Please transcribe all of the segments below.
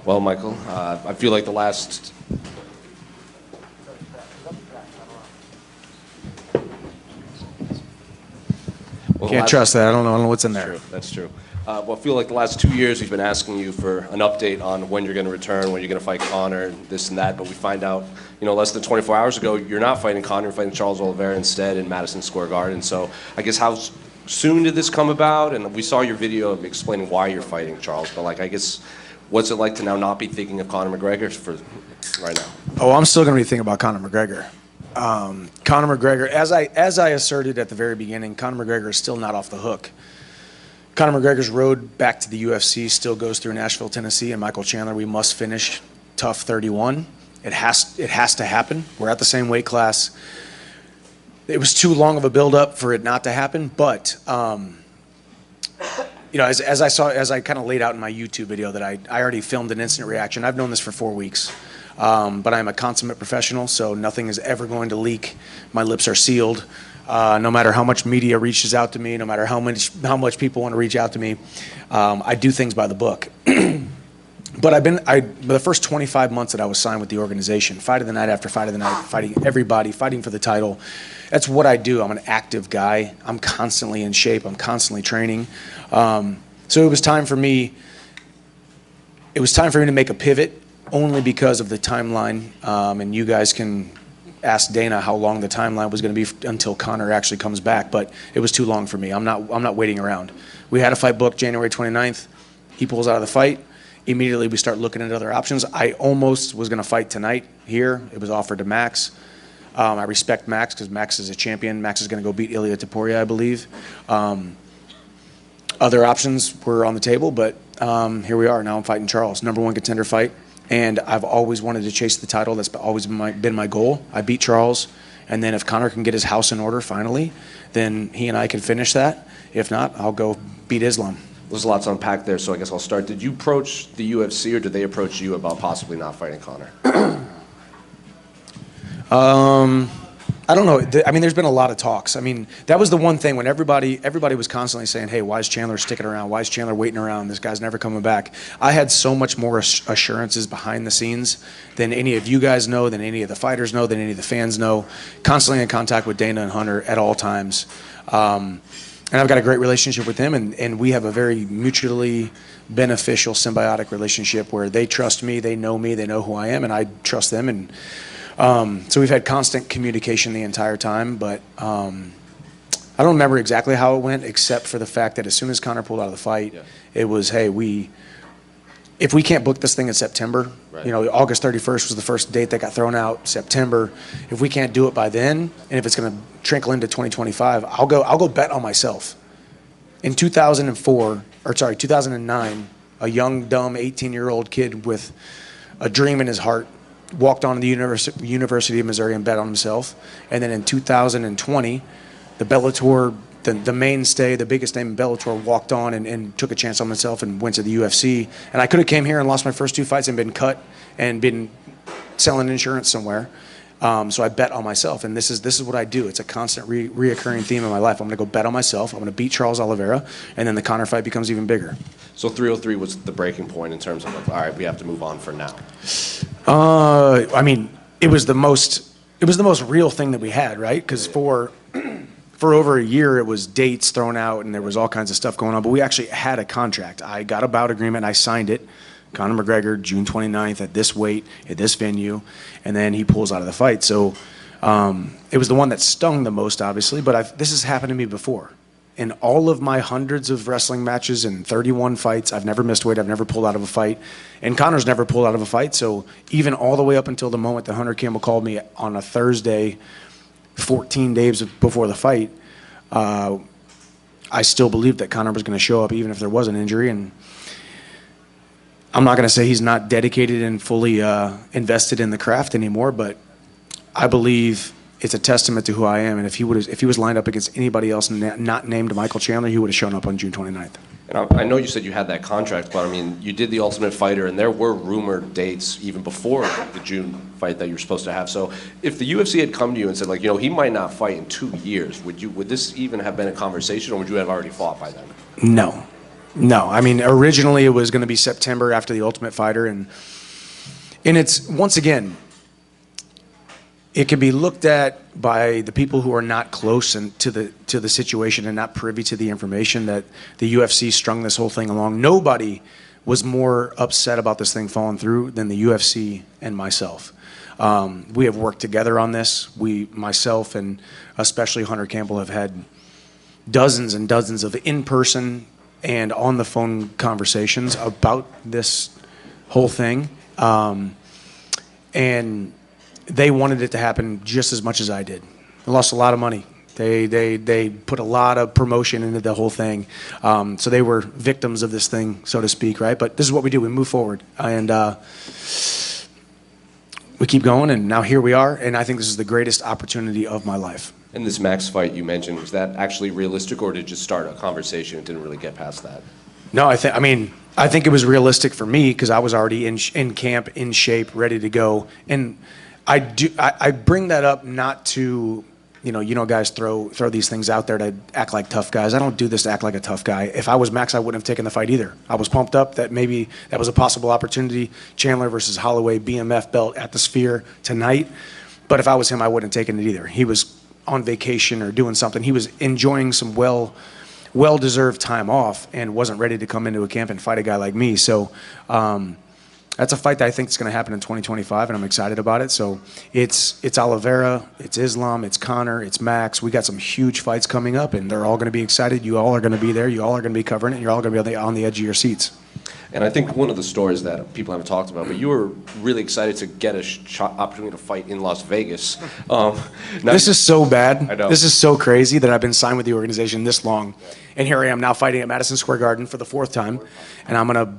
Well, Michael, I feel like the last... Can't trust that. I don't know what's in there. That's true. Well, I feel like the last 2 years we've been asking you for an update on when you're going to return, when you're going to fight Conor, this and that. But we find out, less than 24 hours ago, you're not fighting Conor, you're fighting Charles Oliveira instead in Madison Square Garden. So I guess how soon did this come about? And we saw your video of explaining why you're fighting Charles. But I guess, what's it like to now not be thinking of Conor McGregor for right now? Oh, I'm still going to be thinking about Conor McGregor. Conor McGregor, as I asserted at the very beginning, Conor McGregor is still not off the hook. Conor McGregor's road back to the UFC still goes through Nashville, Tennessee, and Michael Chandler. We must finish TUF 31. It has to happen. We're at the same weight class. It was too long of a build-up for it not to happen, but as I kind of laid out in my YouTube video that I already filmed an instant reaction. I've known this for 4 weeks. But I'm a consummate professional, so nothing is ever going to leak. My lips are sealed. No matter how much media reaches out to me, no matter how much people want to reach out to me, I do things by the book. But the first 25 months that I was signed with the organization, fight of the night after fight of the night, fighting everybody, fighting for the title. That's what I do. I'm an active guy. I'm constantly in shape. I'm constantly training. So it was time for me. It was time for me to make a pivot. Only because of the timeline, and you guys can ask Dana how long the timeline was going to be until Conor actually comes back, but it was too long for me. I'm not waiting around. We had a fight booked January 29th. He pulls out of the fight. Immediately we start looking at other options. I almost was going to fight tonight here. It was offered to Max. I respect Max because Max is a champion. Max is going to go beat Ilia Topuria, I believe. Other options were on the table, but here we are. Now I'm fighting Charles. #1 contender fight. And I've always wanted to chase the title. That's always been my goal. I beat Charles, and then if Conor can get his house in order finally, then he and I can finish that. If not, I'll go beat Islam. There's a lot to unpack there, so I guess I'll start. Did you approach the UFC, or did they approach you about possibly not fighting Conor? I don't know. I mean, there's been a lot of talks. I mean, that was the one thing when everybody was constantly saying, hey, why is Chandler sticking around? Why is Chandler waiting around? This guy's never coming back. I had so much more assurances behind the scenes than any of you guys know, than any of the fighters know, than any of the fans know. Constantly in contact with Dana and Hunter at all times. And I've got a great relationship with them, and we have a very mutually beneficial, symbiotic relationship where they trust me, they know who I am, and I trust them. And so we've had constant communication the entire time, but I don't remember exactly how it went, except for the fact that as soon as Conor pulled out of the fight, it was, hey, if we can't book this thing in September, right. August 31st was the first date that got thrown out, September. If we can't do it by then, and if it's going to trickle into 2025, I'll go bet on myself. In 2009, a young, dumb 18-year-old kid with a dream in his heart walked on to the University of Missouri and bet on himself. And then in 2020, the Bellator, the mainstay, the biggest name in Bellator, walked on and took a chance on himself and went to the UFC. And I could have came here and lost my first 2 fights and been cut and been selling insurance somewhere. So I bet on myself, and this is what I do. It's a constant reoccurring theme in my life. I'm going to go bet on myself. I'm going to beat Charles Oliveira, and then the Conor fight becomes even bigger. So 303 was the breaking point in terms of all right, we have to move on for now. I mean, it was the most real thing that we had, right? Because for over a year, it was dates thrown out, and there was all kinds of stuff going on. But we actually had a contract. I got a bout agreement. I signed it. Conor McGregor, June 29th at this weight, at this venue, and then he pulls out of the fight. So it was the one that stung the most, obviously, but this has happened to me before. In all of my hundreds of wrestling matches and 31 fights, I've never missed weight, I've never pulled out of a fight, and Conor's never pulled out of a fight, so even all the way up until the moment that Hunter Campbell called me on a Thursday, 14 days before the fight, I still believed that Conor was going to show up even if there was an injury, and I'm not going to say he's not dedicated and fully invested in the craft anymore, but I believe it's a testament to who I am. And if he was lined up against anybody else not named Michael Chandler, he would have shown up on June 29th. And I know you said you had that contract, but I mean, you did the Ultimate Fighter, and there were rumored dates even before the June fight that you were supposed to have. So if the UFC had come to you and said, like, he might not fight in 2 years, would this even have been a conversation, or would you have already fought by then? No. No, I mean, originally it was going to be September after the Ultimate Fighter, and it's, once again, it can be looked at by the people who are not close and to the situation and not privy to the information that the UFC strung this whole thing along. Nobody was more upset about this thing falling through than the UFC and myself. We have worked together on this. Myself and especially Hunter Campbell, have had dozens and dozens of in-person and on the phone conversations about this whole thing. And they wanted it to happen just as much as I did. They lost a lot of money. They put a lot of promotion into the whole thing. So they were victims of this thing, so to speak, right? But this is what we do. We move forward. And we keep going, and now here we are, and I think this is the greatest opportunity of my life. And this Max fight you mentioned, was that actually realistic, or did it just start a conversation and didn't really get past that? No, I think it was realistic for me because I was already in camp, in shape, ready to go. And I bring that up not to, guys throw these things out there to act like tough guys. I don't do this to act like a tough guy. If I was Max, I wouldn't have taken the fight either. I was pumped up that maybe that was a possible opportunity. Chandler versus Holloway, BMF belt at the Sphere tonight. But if I was him, I wouldn't have taken it either. He was on vacation or doing something. He was enjoying some well-deserved time off and wasn't ready to come into a camp and fight a guy like me. So that's a fight that I think is going to happen in 2025, and I'm excited about it. So it's Oliveira, it's Islam, it's Conor, it's Max. We got some huge fights coming up, and they're all going to be excited. You all are going to be there. You all are going to be covering it. You're all going to be on the edge of your seats. And I think one of the stories that people haven't talked about, but you were really excited to get a opportunity to fight in Las Vegas. This is so bad. I know. This is so crazy that I've been signed with the organization this long. And here I am now fighting at Madison Square Garden for the 4th time. And I'm going to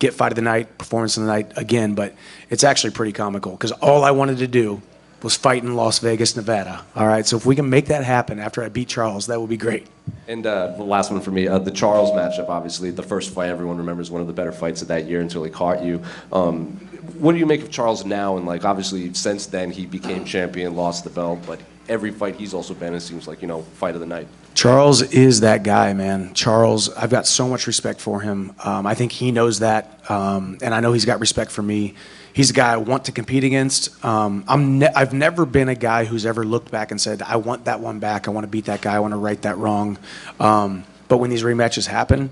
get fight of the night, performance of the night again. But it's actually pretty comical because all I wanted to do was fight in Las Vegas, Nevada. All right, so if we can make that happen after I beat Charles, that would be great. And the last one for me, the Charles matchup, obviously, the first fight everyone remembers, one of the better fights of that year until he caught you. What do you make of Charles now? And obviously, since then, he became champion, lost the belt, but every fight he's also been, it seems like, fight of the night. Charles is that guy, man. Charles, I've got so much respect for him. I think he knows that, and I know he's got respect for me. He's a guy I want to compete against. I've never been a guy who's ever looked back and said, I want that one back. I want to beat that guy. I want to right that wrong. But when these rematches happen,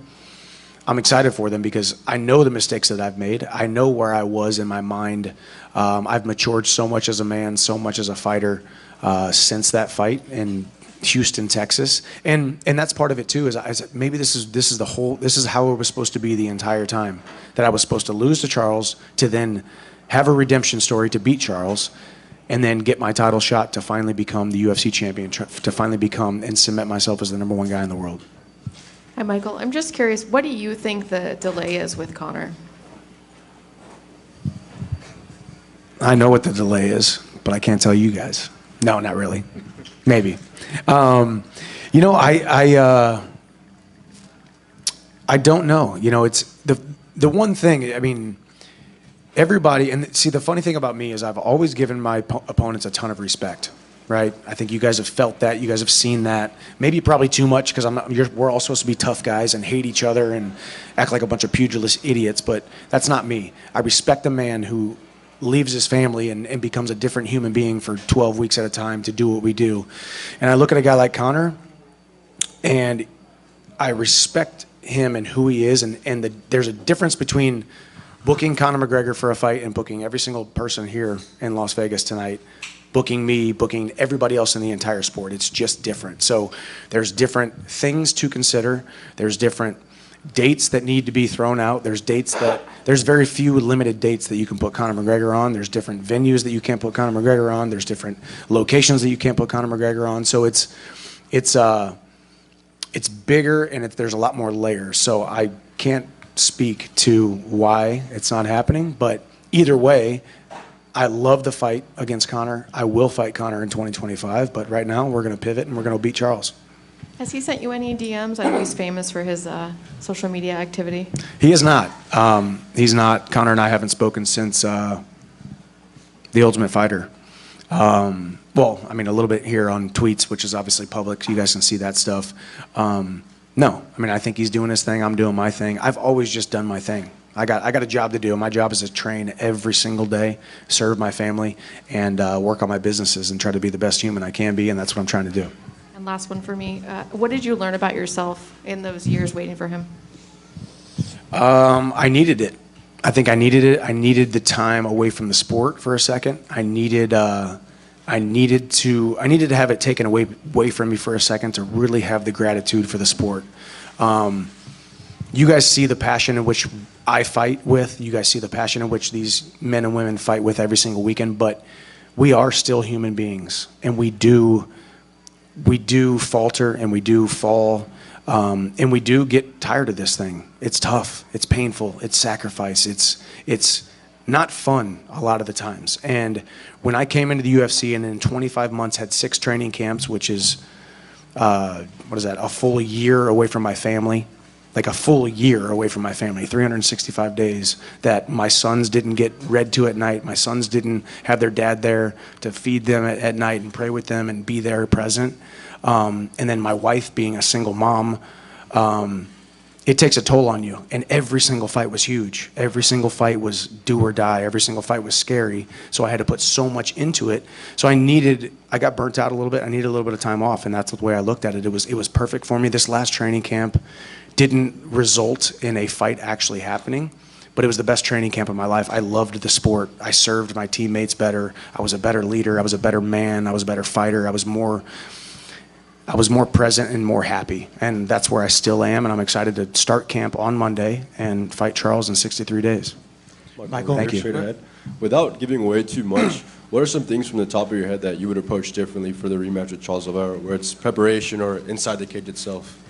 I'm excited for them because I know the mistakes that I've made. I know where I was in my mind. I've matured so much as a man, so much as a fighter since that fight in Houston, Texas, and that's part of it too. Is maybe this is how it was supposed to be the entire time. That I was supposed to lose to Charles to then have a redemption story to beat Charles, and then get my title shot to finally become the UFC champion, to finally become and cement myself as the #1 guy in the world. Hi, Michael. I'm just curious, what do you think the delay is with Conor? I know what the delay is, but I can't tell you guys. No, not really. Maybe. I don't know. It's the one thing, everybody, and see, the funny thing about me is I've always given my opponents a ton of respect, right? I think you guys have felt that. You guys have seen that. Maybe probably too much because we're all supposed to be tough guys and hate each other and act like a bunch of pugilist idiots, but that's not me. I respect a man who leaves his family and becomes a different human being for 12 weeks at a time to do what we do. And I look at a guy like Conor, and I respect him and who he is, and there's a difference between booking Conor McGregor for a fight and booking every single person here in Las Vegas tonight, booking me, booking everybody else in the entire sport. It's just different. So there's different things to consider. There's different dates that need to be thrown out. There's very few limited dates that you can put Conor McGregor on. There's different venues that you can't put Conor McGregor on. There's different locations that you can't put Conor McGregor on. So it's bigger, and there's a lot more layers. So I can't speak to why it's not happening, but either way, I love the fight against Conor. I will fight Conor in 2025, but right now we're going to pivot and we're going to beat Charles. Has he sent you any DMs? I know he's famous for his social media activity. He is not. He's not. Conor and I haven't spoken since The Ultimate Fighter. Well, a little bit here on tweets, which is obviously public. You guys can see that stuff. No, I mean, I think he's doing his thing. I'm doing my thing. I've always just done my thing. I got a job to do. My job is to train every single day, serve my family, and work on my businesses and try to be the best human I can be, and that's what I'm trying to do. And last one for me. What did you learn about yourself in those years waiting for him? I needed it. I think I needed it. I needed the time away from the sport for a second. I needed to have it taken away from me for a second to really have the gratitude for the sport. You guys see the passion in which I fight with. You guys see the passion in which these men and women fight with every single weekend. But we are still human beings, and we do falter, and we do fall, and we do get tired of this thing. It's tough. It's painful. It's sacrifice. It's not fun a lot of the times. And when I came into the UFC and in 25 months had 6 training camps, which is a full year away from my family. Like a full year away from my family, 365 days that my sons didn't get read to at night. My sons didn't have their dad there to feed them at night and pray with them and be there present. And then my wife being a single mom, it takes a toll on you. And every single fight was huge. Every single fight was do or die. Every single fight was scary. So I had to put so much into it. So I got burnt out a little bit. I needed a little bit of time off, and that's the way I looked at it. It was perfect for me. This last training camp didn't result in a fight actually happening, but it was the best training camp of my life. I loved the sport. I served my teammates better. I was a better leader. I was a better man. I was a better fighter. I was more present and more happy, and that's where I still am, and I'm excited to start camp on Monday and fight Charles in 63 days. Michael, Thank you. straight ahead. Without giving away too much, what are some things from the top of your head that you would approach differently for the rematch with Charles Oliveira, where it's preparation or inside the cage itself?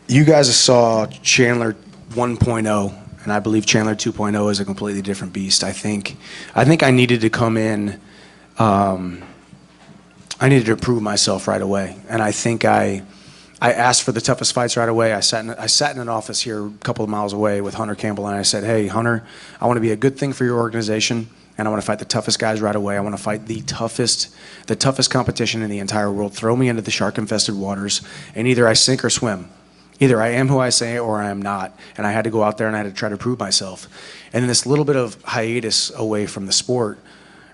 You guys saw Chandler 1.0, and I believe Chandler 2.0 is a completely different beast. I think I needed to come in. I needed to prove myself right away, and I think I asked for the toughest fights right away. I sat in an office here a couple of miles away with Hunter Campbell, and I said, "Hey, Hunter, I want to be a good thing for your organization, and I want to fight the toughest guys right away. I want to fight the toughest competition in the entire world. Throw me into the shark-infested waters, and either I sink or swim. Either I am who I say or I am not." And I had to go out there and I had to try to prove myself. And this little bit of hiatus away from the sport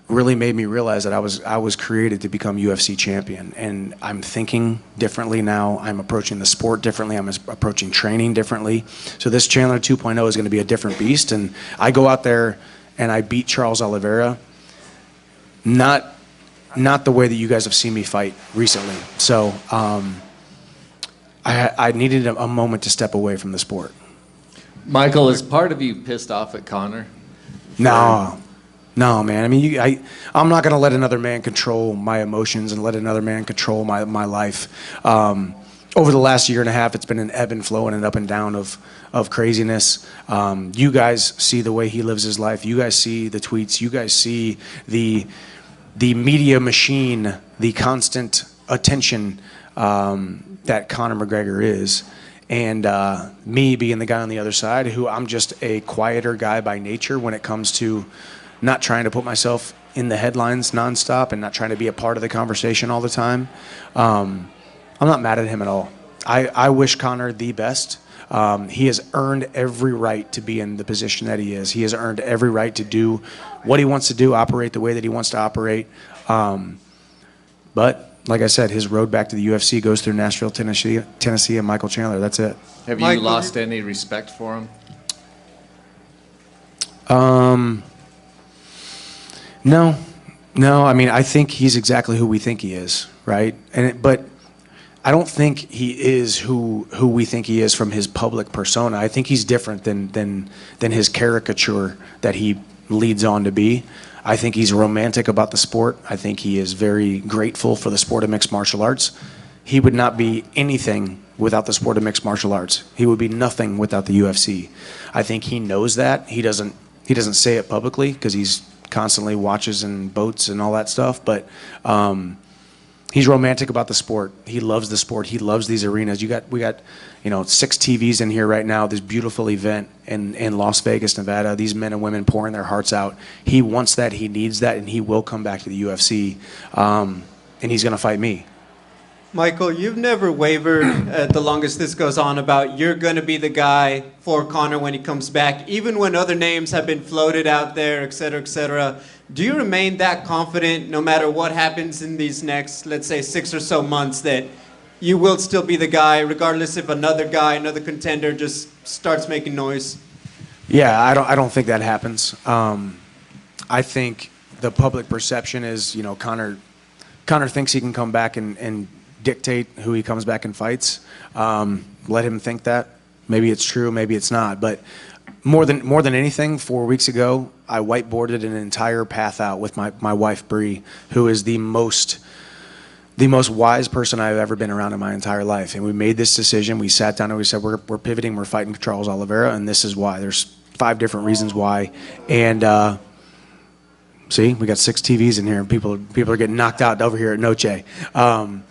really made me realize that I was created to become UFC champion. And I'm thinking differently now. I'm approaching the sport differently. I'm approaching training differently. So this Chandler 2.0 is going to be a different beast. And I go out there and I beat Charles Oliveira, not the way that you guys have seen me fight recently. So I needed a moment to step away from the sport. Michael, is part of you pissed off at Conor? No, man. I mean, I'm not going to let another man control my emotions and let another man control my life. Over the last year and a half, it's been an ebb and flow and an up and down of craziness. You guys see the way he lives his life. You guys see the tweets. You guys see the media machine, the constant attention that Conor McGregor is. And me being the guy on the other side, who I'm just a quieter guy by nature when it comes to not trying to put myself in the headlines nonstop and not trying to be a part of the conversation all the time. I'm not mad at him at all. I wish Conor the best. He has earned every right to be in the position that he is. He has earned every right to do what he wants to do, operate the way that he wants to operate. But like I said, his road back to the UFC goes through Nashville, Tennessee, and Michael Chandler. That's it. Have you lost any respect for him? No. I mean, I think he's exactly who we think he is, right? But I don't think he is who we think he is from his public persona. I think he's different than his caricature that he leads on to be. I think he's romantic about the sport. I think he is very grateful for the sport of mixed martial arts. He would not be anything without the sport of mixed martial arts. He would be nothing without the UFC. I think he knows that. He doesn't say it publicly because he's constantly watches and boats and all that stuff. But he's romantic about the sport. He loves the sport. He loves these arenas. We got 6 TVs in here right now. This beautiful event in Las Vegas, Nevada. These men and women pouring their hearts out. He wants that. He needs that, and he will come back to the UFC. And he's going to fight me. Michael, you've never wavered, the longest this goes on, about you're going to be the guy for Conor when he comes back, even when other names have been floated out there, et cetera, et cetera. Do you remain that confident no matter what happens in these next, let's say, 6 or so months, that you will still be the guy, regardless if another guy, another contender just starts making noise? Yeah, I don't think that happens. I think the public perception is, you know, Conor thinks he can come back and dictate who he comes back and fights. Let him think that. Maybe it's true, maybe it's not. But more than anything, 4 weeks ago, I whiteboarded an entire path out with my wife Bree, who is the most wise person I've ever been around in my entire life. And we made this decision. We sat down and we said, we're pivoting, we're fighting Charles Oliveira, and this is why. There's 5 different reasons why. And see, we got 6 TVs in here, and people are getting knocked out over here at Noche. I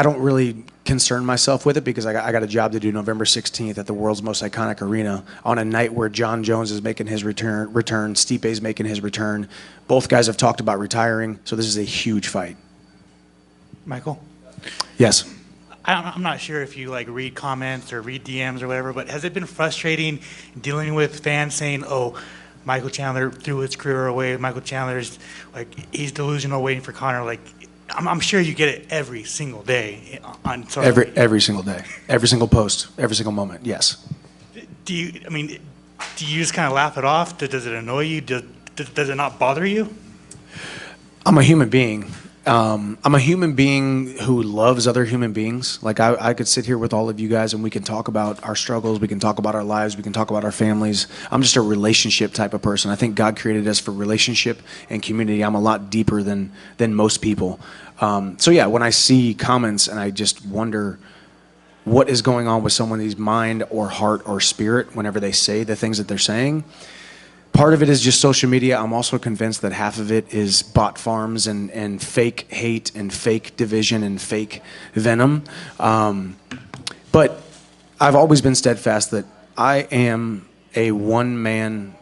don't really concern myself with it because I got a job to do November 16th at the world's most iconic arena on a night where John Jones is making his return, Stipe's making his return. Both guys have talked about retiring, so this is a huge fight. Michael? Yes. I'm not sure if you like read comments or read DMs or whatever, but has it been frustrating dealing with fans saying, "Oh, Michael Chandler threw his career away. Michael Chandler's like he's delusional, waiting for Conor." Like, I'm sure you get it every single day on social media. Every single day, every single post, every single moment. Yes. Do you just kind of laugh it off? Does it annoy you? Does it not bother you? I'm a human being. I'm a human being who loves other human beings. Like I could sit here with all of you guys and we can talk about our struggles, we can talk about our lives, we can talk about our families. I'm just a relationship type of person. I think God created us for relationship and community. I'm a lot deeper than most people. So yeah, when I see comments and I just wonder what is going on with someone's mind or heart or spirit whenever they say the things that they're saying. Part of it is just social media. I'm also convinced that half of it is bot farms and fake hate and fake division and fake venom. But I've always been steadfast that I am a one-man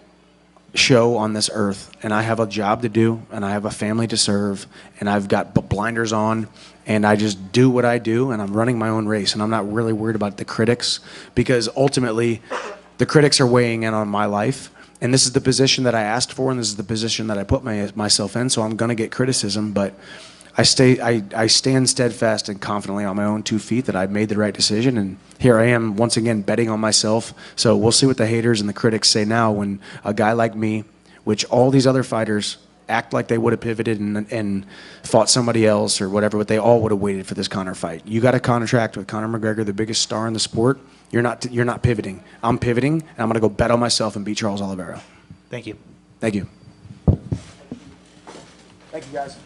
show on this earth, and I have a job to do, and I have a family to serve, and I've got blinders on, and I just do what I do, and I'm running my own race, and I'm not really worried about the critics, because ultimately the critics are weighing in on my life. And this is the position that I asked for, and this is the position that I put myself in. So I'm going to get criticism, but I stand steadfast and confidently on my own 2 feet that I've made the right decision. And here I am once again betting on myself. So we'll see what the haters and the critics say now when a guy like me, which all these other fighters act like they would have pivoted and fought somebody else or whatever, but they all would have waited for this Conor fight. You got a contract with Conor McGregor, the biggest star in the sport. You're not pivoting. I'm pivoting, and I'm going to go bet on myself and beat Charles Oliveira. Thank you. Thank you. Thank you, guys.